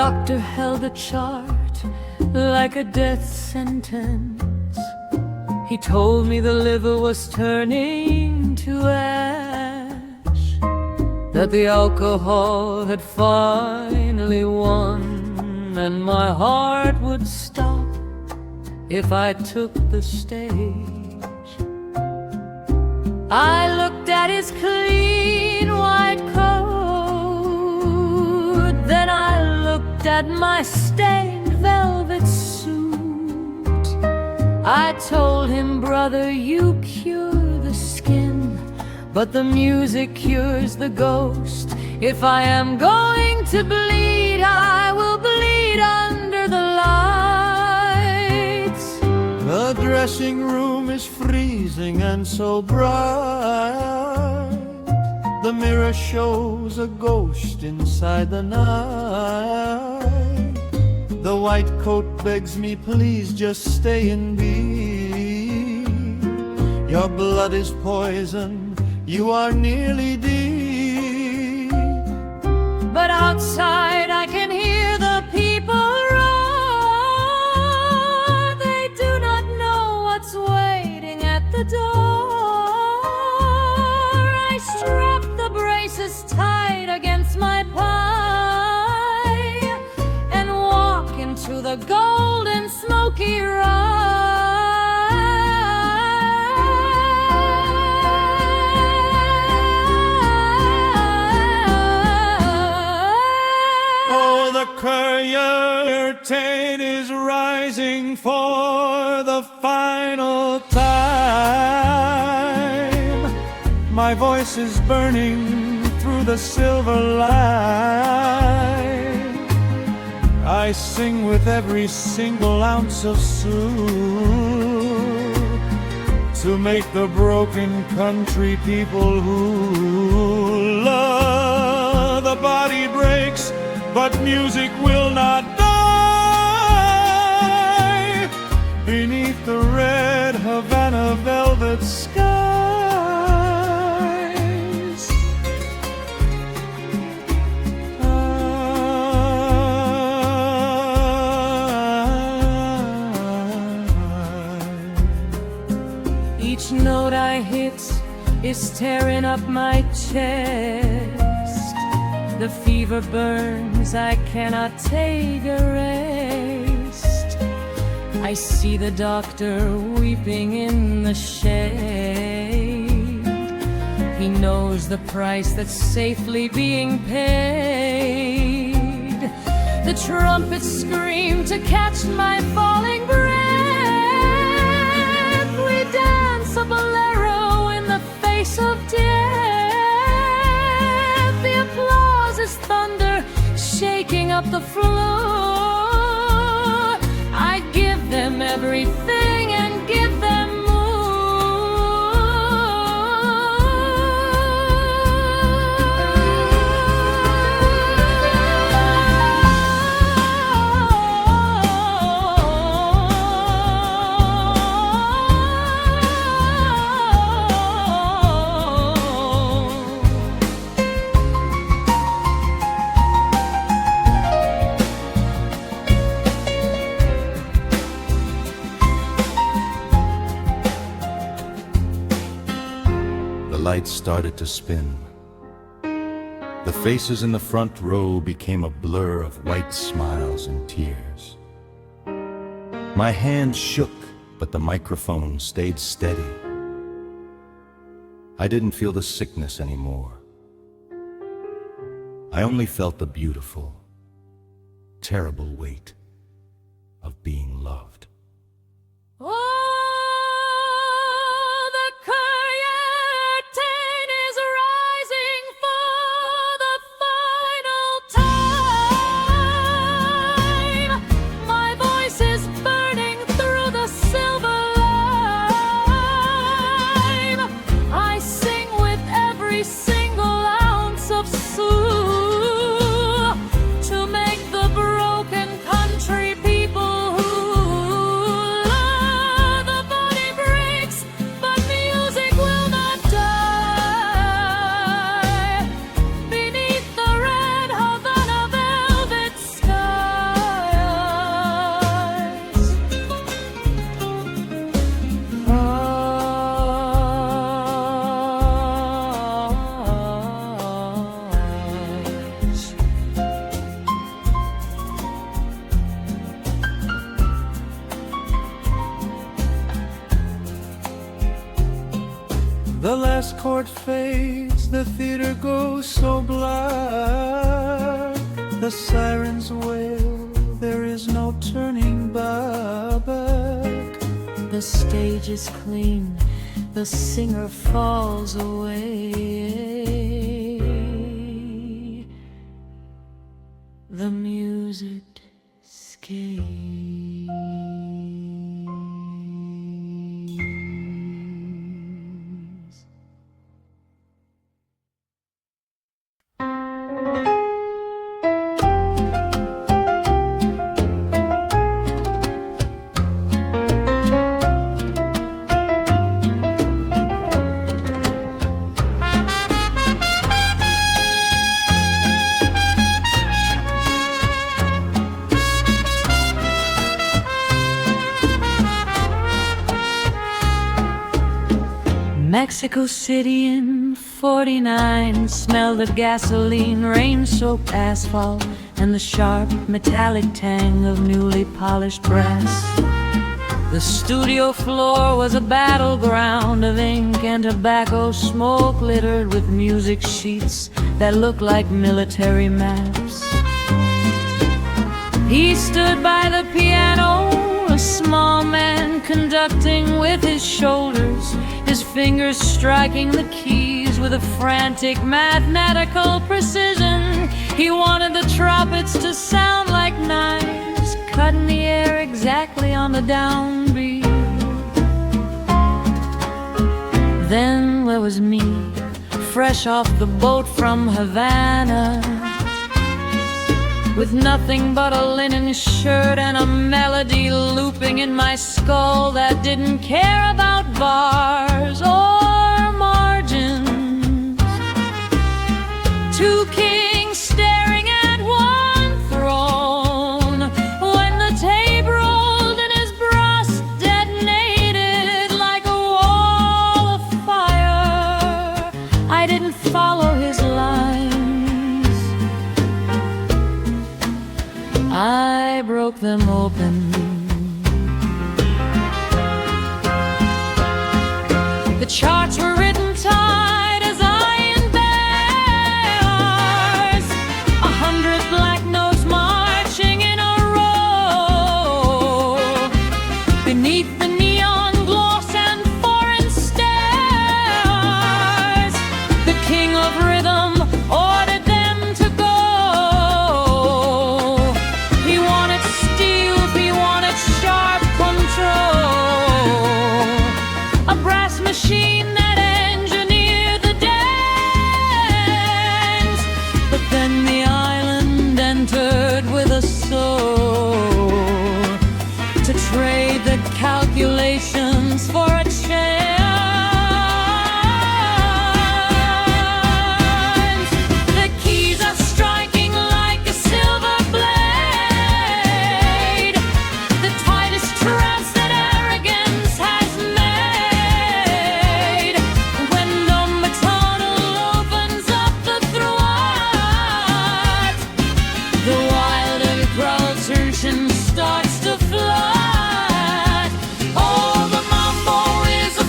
doctor held a chart like a death sentence. He told me the liver was turning to ash, that the alcohol had finally won, and my heart would stop if I took the stage. I looked at his clean white coat, then I looked at my stained velvet suit. I told him, brother, you cure the skin, but the music cures the ghost. If I am going to bleed, I will bleed under the lights. The dressing room is freezing and so bright. The mirror shows a ghost inside the night. The white coat begs me, please just stay and be. Your blood is poison, you are nearly dead. But outside I can hear the people roar. They do not know what's waiting at the door. I strap the braces tight against my pie and walk into the golden smoky ride. Curtain is rising for the final time. My voice is burning through the silver light. I sing with every single ounce of soul to make the broken country people who love. The body breaks, but music will not die beneath the red Havana velvet skies. Each note I hit is tearing up my chest. The fever burns, I cannot take a rest. I see the doctor weeping in the shade. He knows the price that's safely being paid. The trumpets scream to catch my falling breath. We dance a bolero in the face of death. Thunder shaking up the floor. I give them everything and give them The lights started to spin. The faces in the front row became a blur of white smiles and tears. My hand shook, but the microphone stayed steady. I didn't feel the sickness anymore. I only felt the beautiful, terrible weight of being loved. to make the broken country people who The last chord fades, the theater goes so black. The sirens wail, there is no turning back. The stage is clean, the singer falls away. The music scares. Mexico City in '49 smelled of gasoline, rain-soaked asphalt, and the sharp metallic tang of newly polished brass. The studio floor was a battleground of ink and tobacco smoke, littered with music sheets that looked like military maps. He stood by the piano, a small man conducting with his shoulders, his fingers striking the keys with a frantic mathematical precision. He wanted the trumpets to sound like knives, cutting the air exactly on the downbeat. Then there was me, fresh off the boat from Havana, with nothing but a linen shirt and a melody looping in my skull that didn't care about bars or margins. Two kings staring at one throne, when the tape rolled and his brass detonated like a wall of fire. I didn't follow his lines, I broke them open. The charts were written tight as iron bars, 100 black notes marching in a row, beneath the neon gloss and foreign stars. The king of rhythm ordered them to go. He wanted steel, he wanted sharp control, a brass machine that engineered the dance. But then the island entered with a soul, to trade the calculations for a chance. The keys are striking like a silver blade, the tightest traps that arrogance has made. When the tonal opens up the throat, the wild and crowd tension starts to flood. Oh, the mambo is a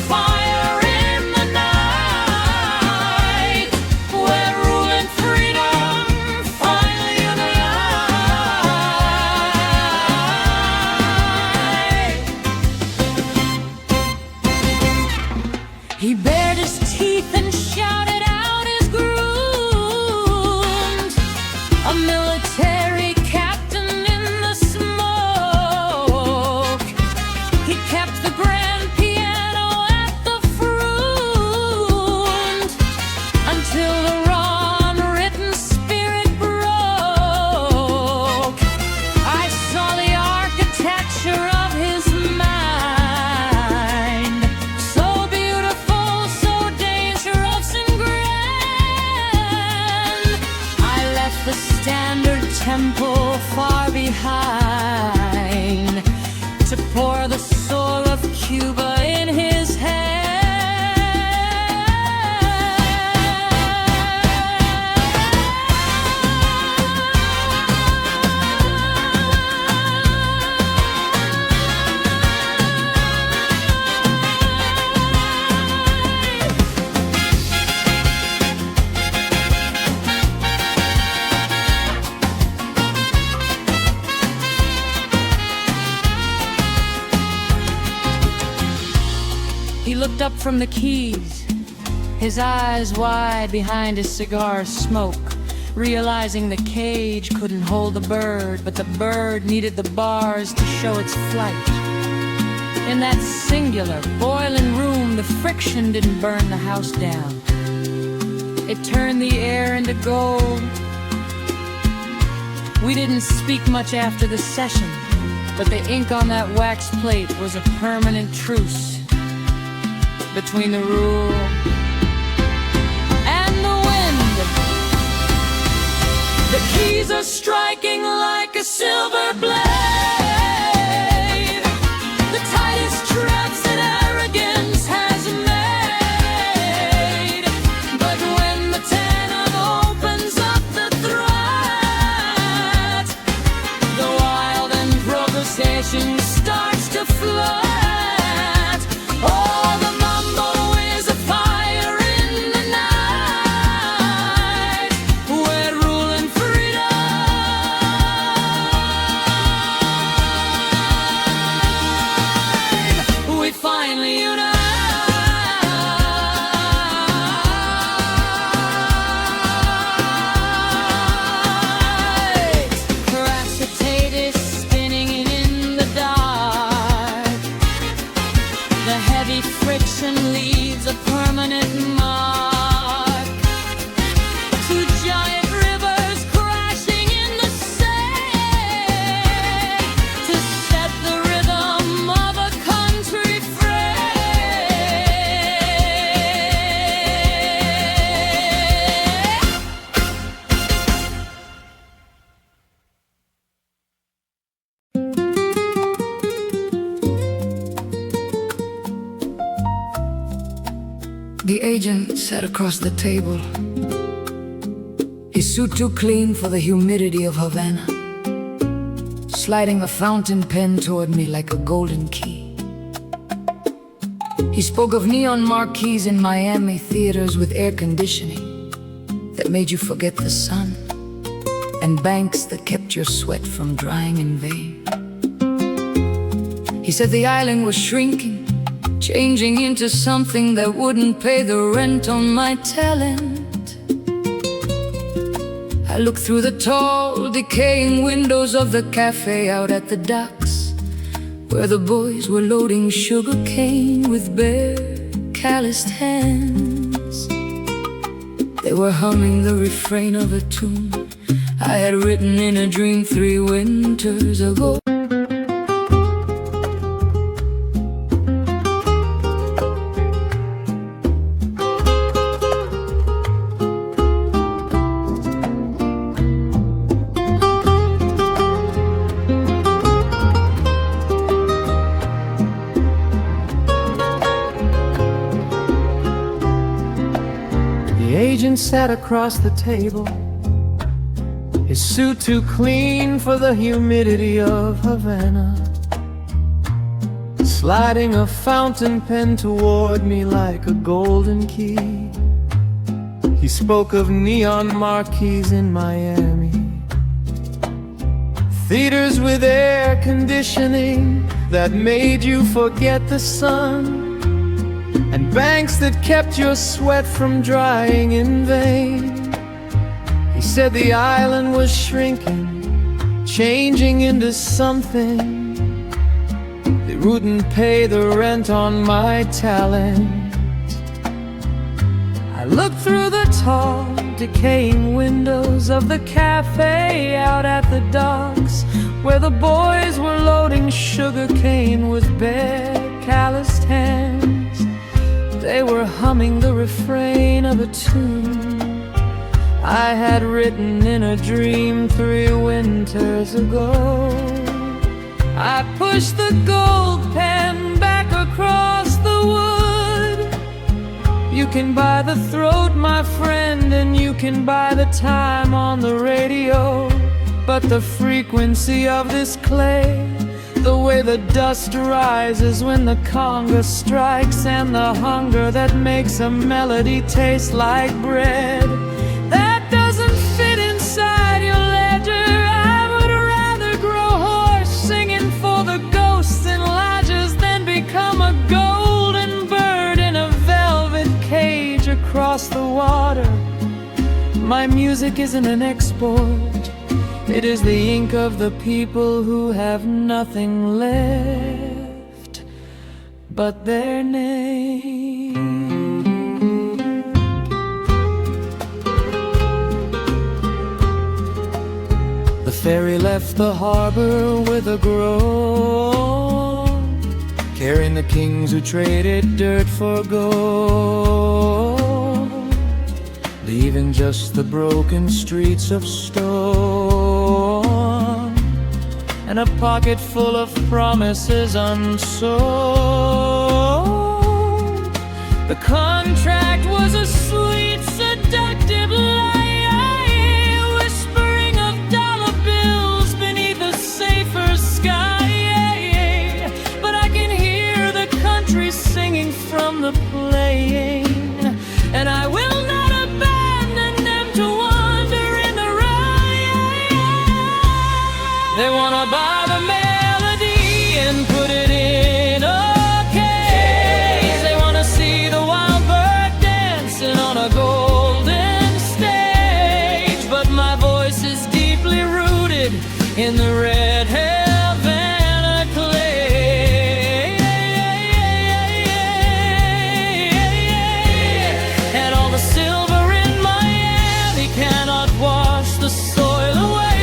He looked up from the keys, his eyes wide behind his cigar smoke, realizing the cage couldn't hold the bird, but the bird needed the bars to show its flight. In that singular, boiling room, the friction didn't burn the house down. It turned the air into gold. We didn't speak much after the session, but the ink on that wax plate was a permanent truce between the rule and the wind. The keys are striking like a silver blade. The tightest traps that arrogance has made. But when the tenor opens up the threat, the wild improvisation starts to flood. Oh, the mambo is a fire in the night. We're ruling freedom. We finally unite. Her acetate is spinning in the dark. The heavy friction leaves a permanent mark. Two giant rivers crashing in the sand to set the rhythm of a country free. The agent sat across the table, his suit too clean for the humidity of Havana, sliding a fountain pen toward me like a golden key. He spoke of neon marquees in Miami theaters with air conditioning that made you forget the sun, and banks that kept your sweat from drying in vain. He said the island was shrinking, changing into something that wouldn't pay the rent on my talent. I looked through the tall, decaying windows of the cafe out at the docks, where the boys were loading sugar cane with bare, calloused hands. They were humming the refrain of a tune I had written in a dream 3 winters ago. The agent sat across the table, his suit too clean for the humidity of Havana, sliding a fountain pen toward me like a golden key. He spoke of neon marquees in Miami, theaters with air conditioning that made you forget the sun, and banks that kept your sweat from drying in vain. He said the island was shrinking, changing into something that wouldn't pay the rent on my talent. I looked through the tall, decaying windows of the cafe out at the docks, where the boys were loading sugar cane with bare, calloused hands. They were humming the refrain of a tune I had written in a dream 3 winters ago. I pushed the gold pen back across the wood. You can buy the throat, my friend, and you can buy the time on the radio, but the frequency of this clay, the way the dust rises when the conga strikes, and the hunger that makes a melody taste like bread, that doesn't fit inside your ledger. I would rather grow hoarse singing for the ghosts in lodges than become a golden bird water. My music isn't an export. It is the ink of the people who have nothing left but their name. The ferry left the harbor with a groan, carrying the kings who traded dirt for gold, leaving just the broken streets of stone and a pocket full of promises unsold. The contract was a sweet, seductive lie, whispering of dollar bills beneath a safer sky. But I can hear the country singing from the playing, and I will not abandon them to wander in the rain. They wanna buy the melody and put it in a cage. They wanna see the wild bird dancing on a golden stage. But my voice is deeply rooted in the red Havana clay. And all the silver in Miami cannot wash the soil away.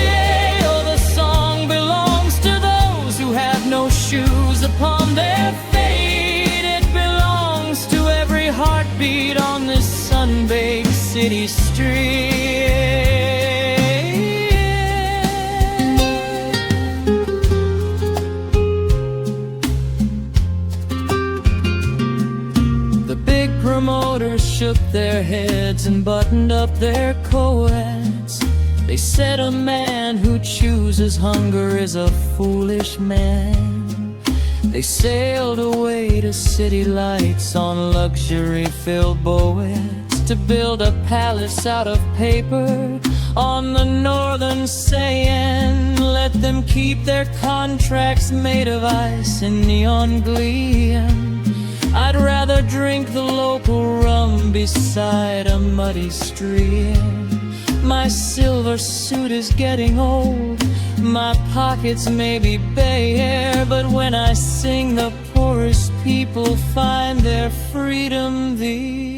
Oh, the song belongs to those who have no shoes upon their feet. It belongs to every heartbeat on this sun-baked city street. The big promoters shook their heads and buttoned up their coats. They said a man who chooses hunger is a foolish man. They sailed away to city lights on luxury-filled boats to build a palace out of paper on the northern sand. Let them keep their contracts made of ice and neon gleam. I'd rather drink the local rum beside a muddy stream. My silver suit is getting old, my pockets may be bare, but when I sing, the poorest people find their freedom thee.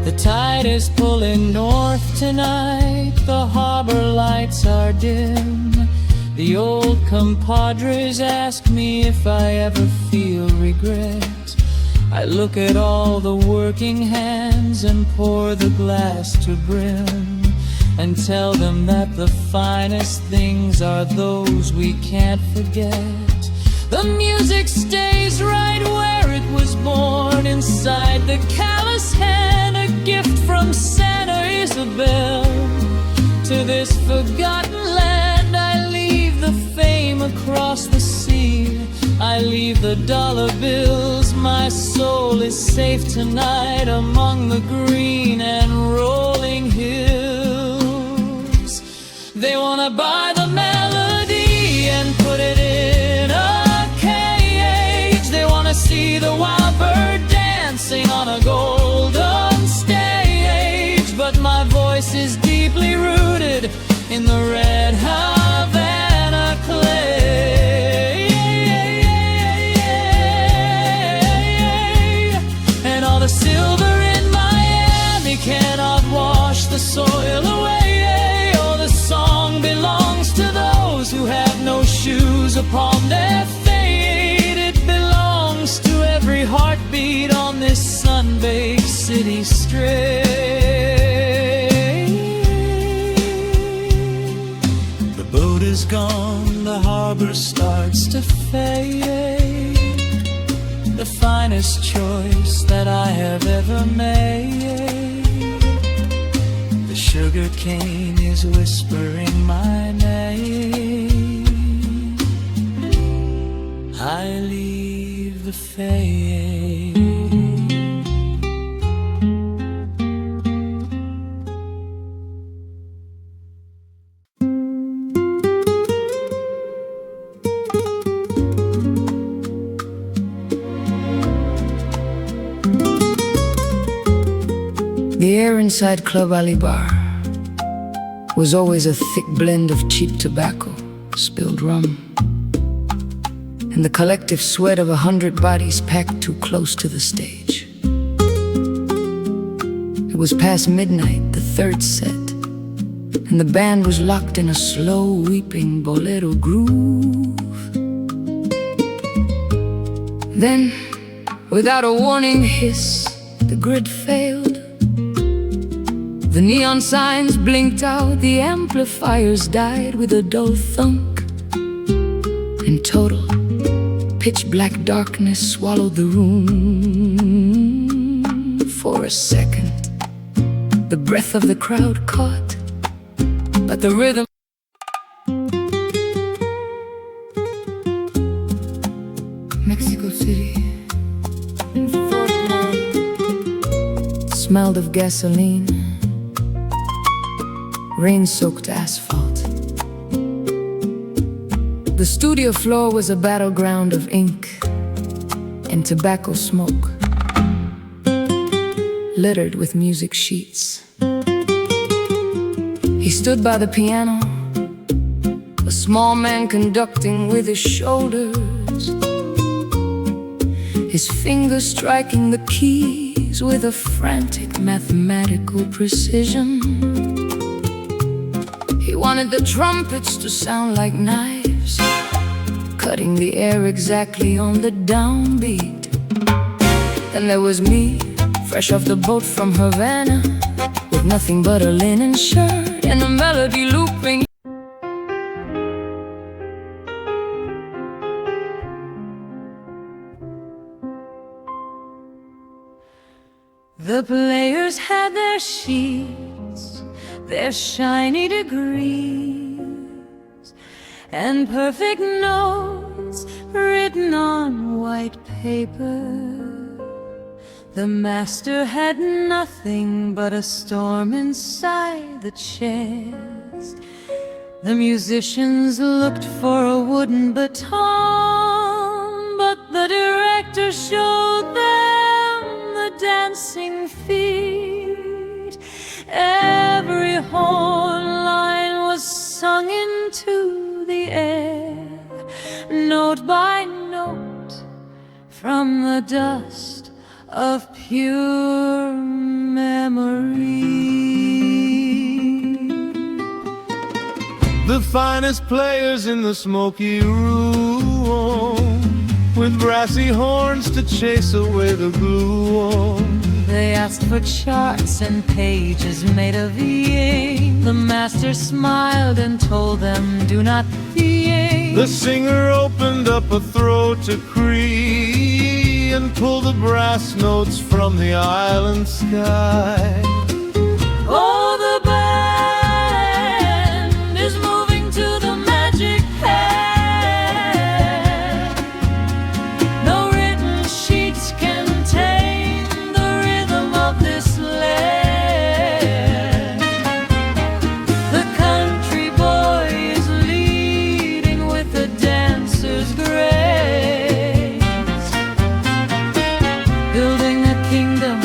The tide is pulling north tonight, the harbor lights are dim. The old compadres ask me if I ever feel regret. I look at all the working hands and pour the glass to brim, and tell them that the finest things are those we can't forget. The music stays right where it was born, inside the callous hand, a gift from Santa Isabel. To this forgotten land I leave the fame across the sea. I leave the dollar bills, my soul is safe tonight among the green and rolling hills. They wanna buy the melody and put it in a cage. They wanna see the wild bird dancing on a golden stage. But my voice is deeply rooted in the red Havana clay. And all the silver in Miami cannot wash the soil away. Oh, the song belongs to those who have no shoes upon their feet. It belongs to every heartbeat on this sun-baked city street. The boat is gone, the harbor starts to fade. The finest choice that I have ever made. The sugar cane is whispering my name. I leave the fade. The air inside Club Ali Bar was always a thick blend of cheap tobacco, spilled rum, and the collective sweat of 100 bodies packed too close to the stage. It was past midnight, the third set, and the band was locked in a slow weeping bolero groove. Then, without a warning hiss, the grid failed. The neon signs blinked out, the amplifiers died with a dull thunk. In total, pitch black darkness swallowed the room. For a second, the breath of the crowd caught, but the rhythm Mexico City smelled of gasoline, rain-soaked asphalt. The studio floor was a battleground of ink and tobacco smoke, littered with music sheets. He stood by the piano, a small man conducting with his shoulders, his fingers striking the keys with a frantic mathematical precision. He wanted the trumpets to sound like knives, cutting the air exactly on the downbeat. Then there was me, fresh off the boat from Havana, with nothing but a linen shirt and a melody looping. The players had their sheets, their shiny degrees, and perfect notes written on white paper. The master had nothing but a storm inside the chest. The musicians looked for a wooden baton, but the director showed them the dancing feet. Every horn line was sung into the air, note by note, from the dust of pure memory. The finest players in the smoky room, with brassy horns to chase away the gloom. They asked for charts and pages made of ink. The master smiled and told them, do not think. The singer opened up a throat to Cree and pulled the brass notes from the island sky. Oh, the band is moving to the magic hand. No written sheets can tame the rhythm of this land. The country boy is leading with the dancer's grace, building a kingdom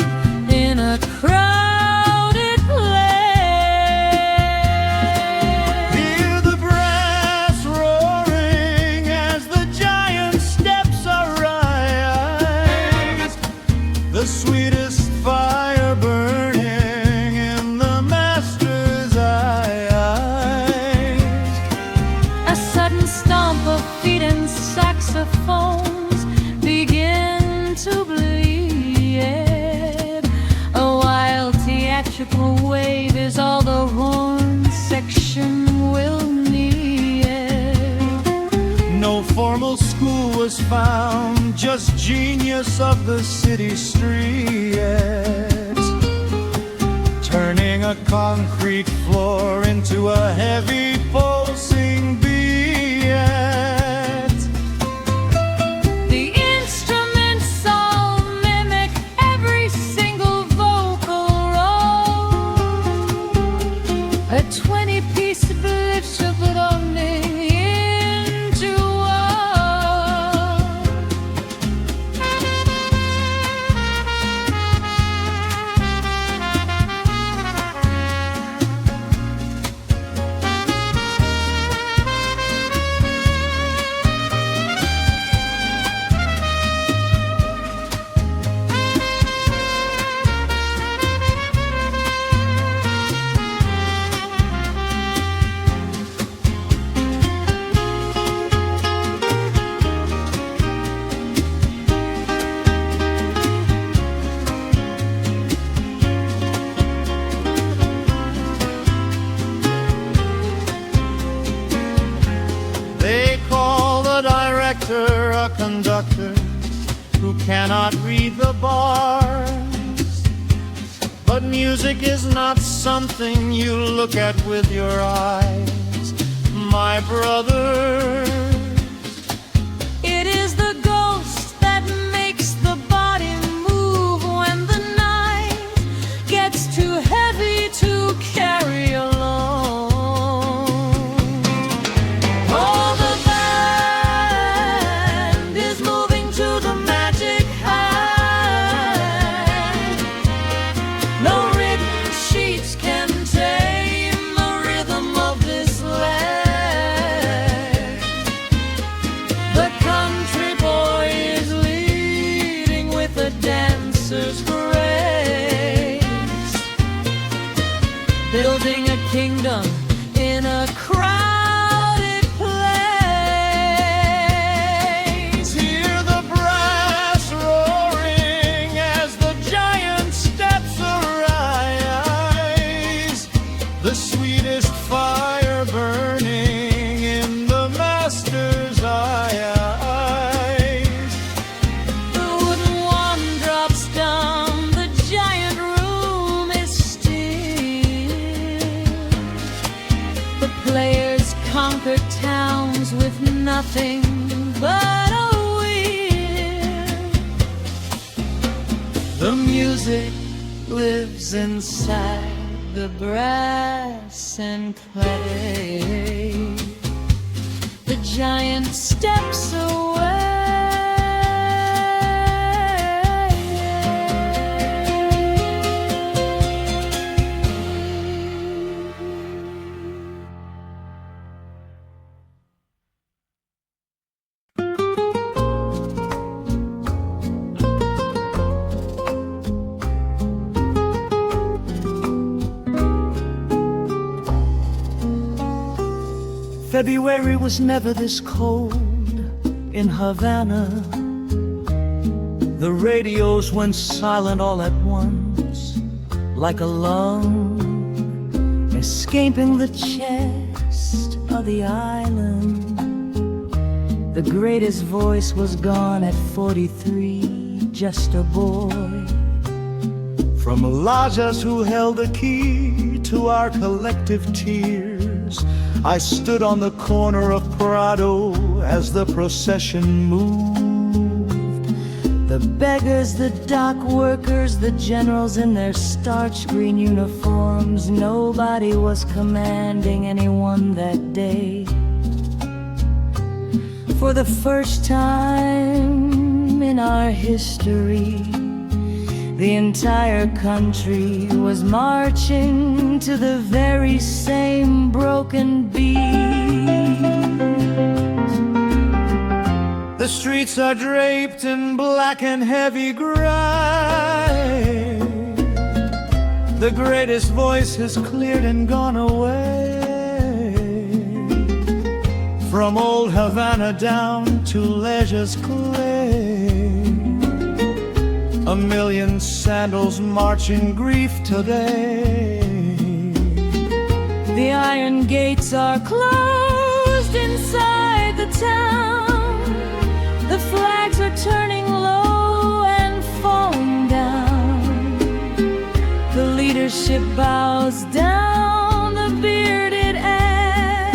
in a crowded place. Hear the brass roaring as the giant steps arise, the sweetest fire burning in the master's eyes. A sudden stomp of feet and saxophones begin to bleed. A wild theatrical wave is all the horn section will need. No formal school was found, just genius of the city streets, turning a concrete floor into a heavy pulsing beat. actor, a conductor who cannot read the bars. But music is not something you look at with your eyes, my brother. It is the ghost that makes the body move when the night gets too heavy to carry alone. Oh, the band is moving to the magic high. No written sheets can tame the rhythm of this land. The country boy is leading with a dancer's grace, building a kingdom in a crowded place. Hear the brass roaring as the giant steps arise, the sweetest fire burning in the master's eyes. The wooden wand drops down, the giant room is still. The players conquer towns with nothing but a will. The music lives inside the brass and clay. The giant steps away. February was never this cold in Havana. The radios went silent all at once, like a lung escaping the chest of the island. The greatest voice was gone at 43, just a boy. From Elijahs who held the key to our collective tears, I stood on the corner of Prado as the procession moved. The beggars, the dock workers, the generals in their starch green uniforms. Nobody was commanding anyone that day. For the first time in our history, the entire country was marching to the very same broken beat. The streets are draped in black and heavy gray. The greatest voice has cleared and gone away. From old Havana down to Leisure's clay, a million sandals march in grief today. The iron gates are closed inside the town. The flags are turning low and falling down. The leadership bows down the bearded air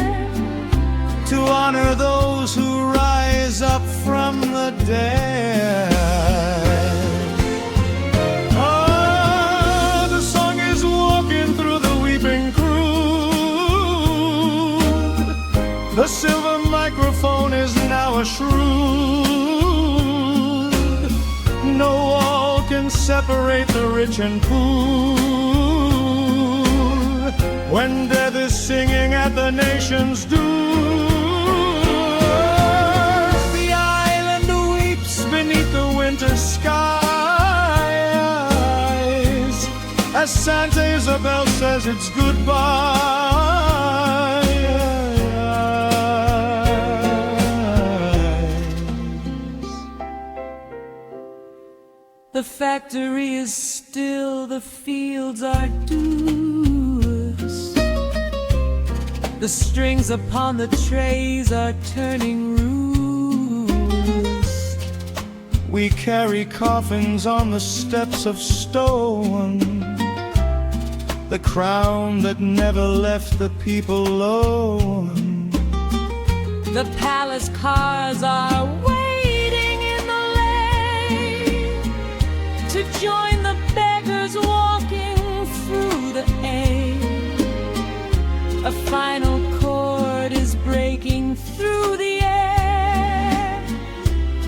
to honor those who rise up from the dead. The song is walking through the weeping crew. The silver microphone is now a shrew. No wall can separate the rich and poor. When death is singing at the nation's door, the island weeps beneath the winter skies as Santa Isabel says it's goodbye. The factory is still, the fields are dues. The strings upon the trays are turning rude. We carry coffins on the steps of stone, the crown that never left the people alone. The palace cars are waiting in the lane to join the beggars walking through the air. A final chord is breaking through the air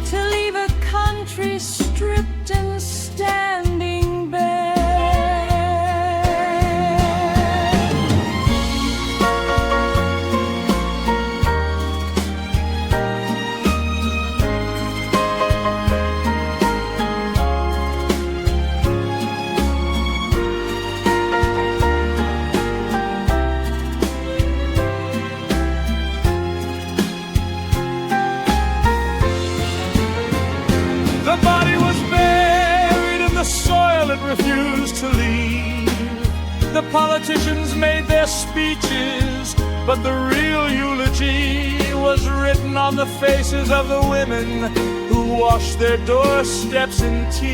to leave a country stripped and standing bare. The body was buried in the soil it refused to leave. The politicians made their speeches, but the real eulogy was written on the faces of the women who washed their doorsteps in tears.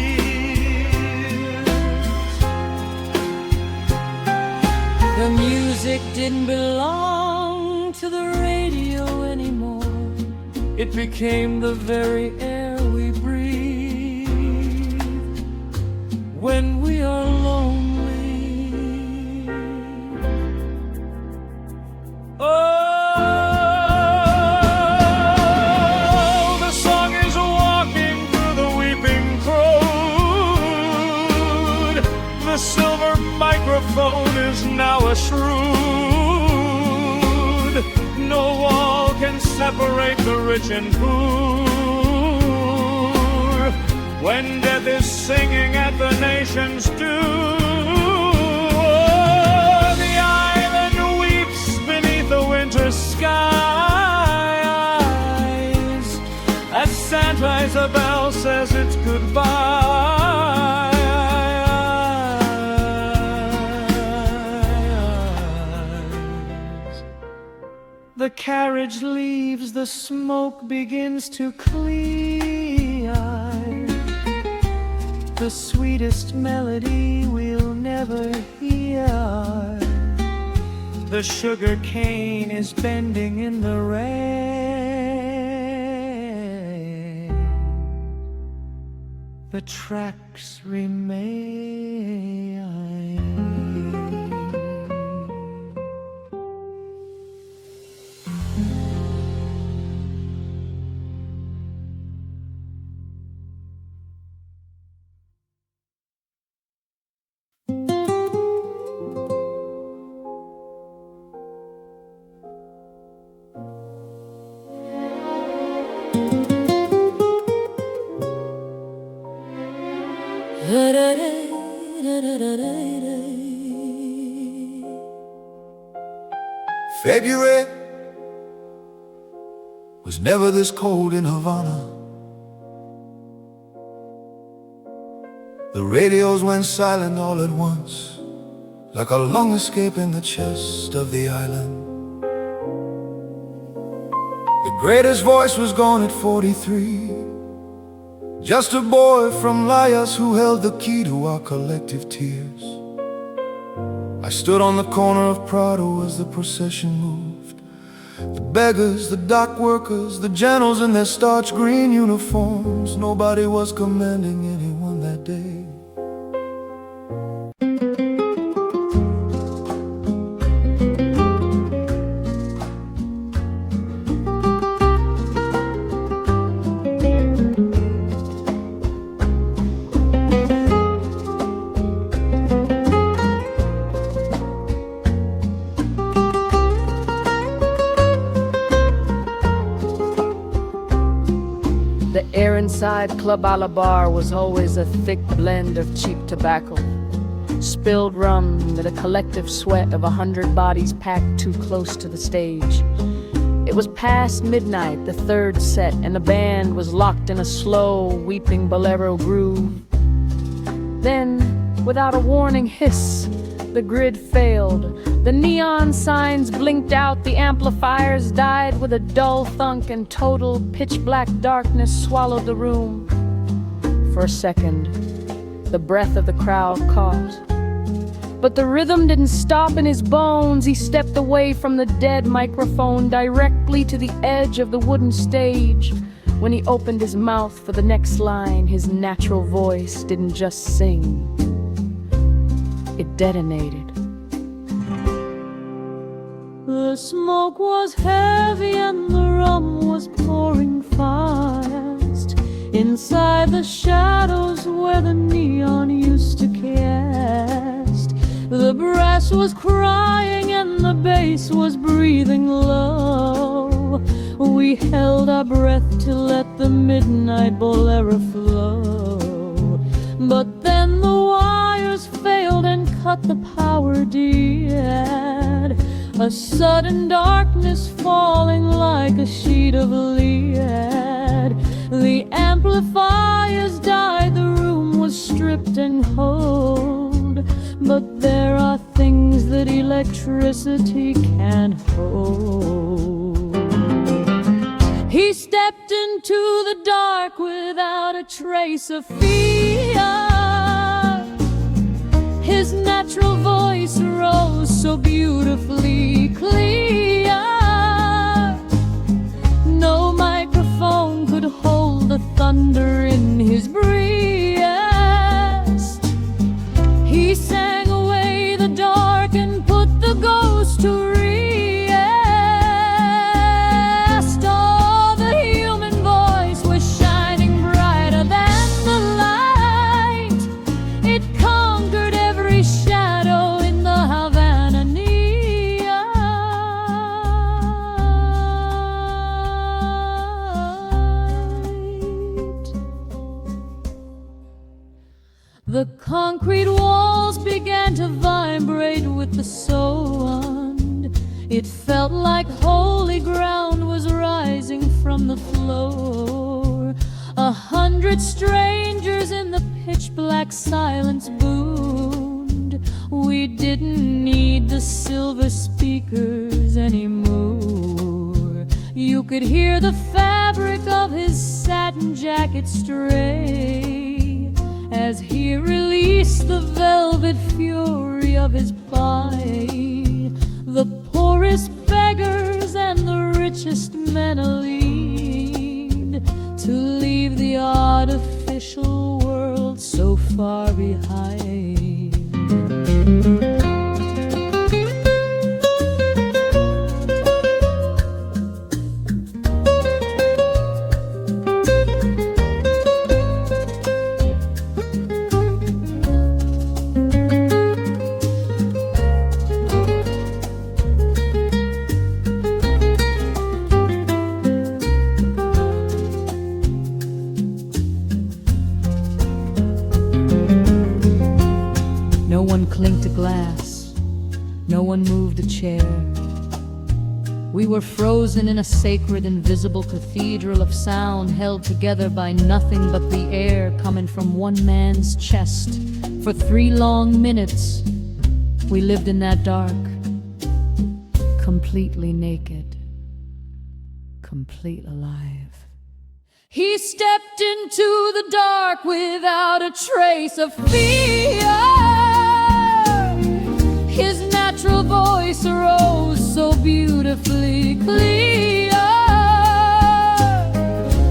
The music didn't belong to the radio anymore. It became the very air we breathe when we are lonely. Oh, the song is walking through the weeping crowd. The silver microphone is now a shroud. No wall can separate the rich and poor when death is singing at the nation's door. The island weeps beneath the winter skies as Santa Isabel says it's goodbye. The carriage leaves, the smoke begins to clear. The sweetest melody we'll never hear. The sugar cane is bending in the rain. The tracks remain. February was never this cold in Havana. The radios went silent all at once, like a lung escape in the chest of the island. The greatest voice was gone at 43, just a boy from Layas who held the key to our collective tears. I stood on the corner of Prado as the procession moved. The beggars, the dock workers, the generals in their starch green uniforms. Nobody was commanding anyone that day. The air inside Club a la Bar was always a thick blend of cheap tobacco, spilled rum, and a collective sweat of 100 bodies packed too close to the stage. It was past midnight, the third set, and the band was locked in a slow, weeping bolero groove. Then, without a warning hiss, the grid failed. The neon signs blinked out, the amplifiers died with a dull thunk, and total pitch-black darkness swallowed the room. for a second. The breath of the crowd caught. But the rhythm didn't stop in his bones. He stepped away from the dead microphone directly to the edge of the wooden stage. When he opened his mouth for the next line, his natural voice didn't just sing. It detonated. The smoke was heavy and the rum was pouring fast inside the shadows where the neon used to cast. The brass was crying and the bass was breathing low. We held our breath to let the midnight bolero flow. But then the wires failed and cut the power dead. A sudden darkness falling like a sheet of lead. The amplifiers died, the room was stripped and cold. But there are things that electricity can't hold. He stepped into the dark without a trace of fear. His natural voice rose so beautifully clear. No microphone could hold the thunder in his breast. He sang away the dark and put the ghost to rest. Oh, the human voice was shining brighter than the light. It conquered every shadow in the Havana neon. The concrete walls began to vibrate with the sound. It felt like holy ground was rising from the floor. 100 strangers in the pitch-black silence boomed. We didn't need the silver speakers anymore. You could hear the fabric of his satin jacket stray as he released the velvet fury of his play. The poorest beggars and the richest men lead to leave the artificial world so far behind. No one clinked a glass, no one moved a chair. We were frozen in a sacred, invisible cathedral of sound, held together by nothing but the air coming from one man's chest. For 3 long minutes, we lived in that dark, completely naked, complete alive. He stepped into the dark without a trace of fear. His natural voice rose so beautifully clear.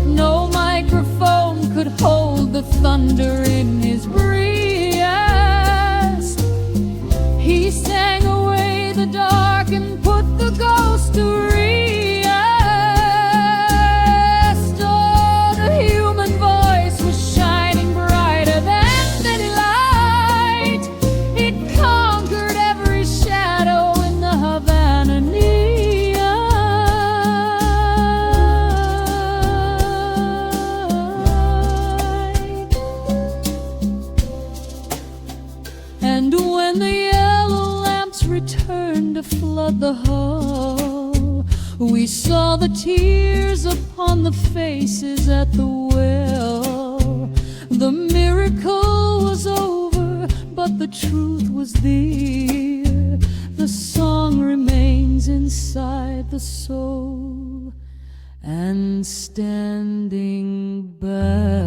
No microphone could hold the thunder in his breast. He sang away the dark and put the ghost to rest. Oh, the human voice was shining brighter than any light. It conquered every shadow in the Havana neon. And when the yellow lamps returned to flood the hall, we saw the tears upon the faces at the well. The miracle was over, but the truth was there. The song remains inside the soul, and standing back